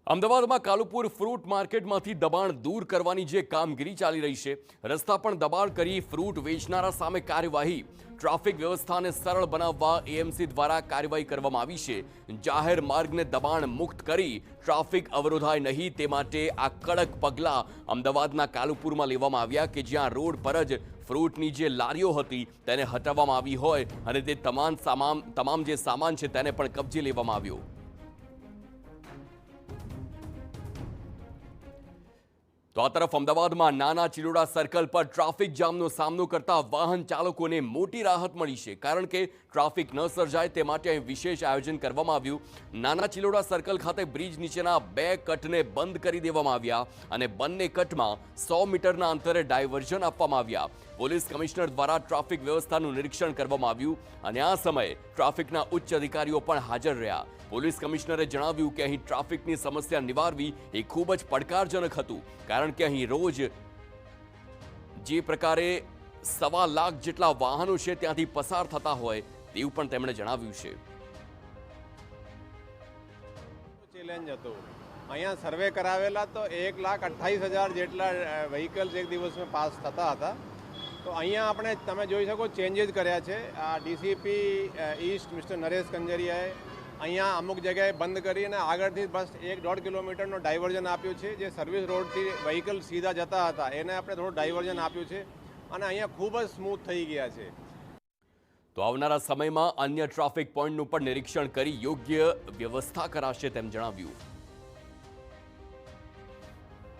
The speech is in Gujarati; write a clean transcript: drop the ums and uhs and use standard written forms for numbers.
અમદાવાદમાં કાલુપુર ફ્રૂટ માર્કેટમાંથી દબાણ દૂર કરવાની જે કામગીરી ચાલી રહી છે, રસ્તા પણ દબાણ કરી ફ્રૂટ વેચનારા સામે કાર્યવાહી, ટ્રાફિક વ્યવસ્થાને સરળ બનાવવા એએમસી દ્વારા કાર્યવાહી કરવામાં આવી છે. જાહેર માર્ગને દબાણ મુક્ત કરી ટ્રાફિક અવરોધાય નહીં તે માટે આ કડક પગલાં અમદાવાદના કાલુપુરમાં લેવામાં આવ્યા કે જ્યાં રોડ પર જ ફ્રૂટની જે લારીઓ હતી તેને હટાવવામાં આવી હોય અને તે તમામ જે સામાન છે તેને પણ કબજે લેવામાં આવ્યો. તો આ તરફ અમદાવાદમાં નાના ચિલોડા સર્કલ પર ટ્રાફિક જામનો સામનો કરતા વાહન ચાલકોને મોટી રાહત મળી છે, કારણ કે ટ્રાફિક ન સર્જાય તે માટે અહીં વિશેષ આયોજન કરવામાં આવ્યું. નાના ચિલોડા સર્કલ ખાતે બ્રિજ નીચેના 2 કટને બંધ કરી દેવામાં આવ્યા અને બંને કટમાં 100 મીટરના અંતરે ડાયવર્ઝન આપવામાં આવ્યા. પોલીસ કમિશનર દ્વારા ટ્રાફિક વ્યવસ્થાનું નિરીક્ષણ કરવામાં આવ્યું અને આ સમયે ટ્રાફિકના ઉચ્ચ અધિકારીઓ પણ હાજર રહ્યા. પોલીસ કમિશનરે જણાવ્યું કે અહીં ટ્રાફિકની સમસ્યા નિવારવી એ ખૂબ જ પડકારજનક હતું, કારણ કે અહીં રોજ જે પ્રકારે 1.25 લાખ જેટલા વાહનો છે ત્યાંથી પસાર થતા હોય તેવું પણ તેમણે જણાવ્યું છે. ચેલેન્જ હતો. અહીંયા સર્વે કરાવેલા તો 1,28,000 જેટલા વ્હીકલ્સ એક દિવસમાં પાસ થતા હતા. તો અહીંયા આપણે તમે જોઈ શકો ચેન્જીસ કર્યા છે. આ ડીસીપી ઈસ્ટ મિસ્ટર નરેશ કંજરિયાએ અહીંયા અમુક જગ્યાએ બંધ કરી અને આગળથી બસ 1-1.5 કિલોમીટરનો ડાયવર્ઝન આપ્યું છે. જે સર્વિસ રોડથી વ્હીકલ સીધા જતા હતા એને આપણે થોડું ડાયવર્ઝન આપ્યું છે અને અહીંયા ખૂબ જ સ્મૂથ થઈ ગયા છે. તો આવનારા સમયમાં અન્ય ટ્રાફિક પોઈન્ટનું પણ નિરીક્ષણ કરી યોગ્ય વ્યવસ્થા કરાશે તેમ જણાવ્યું.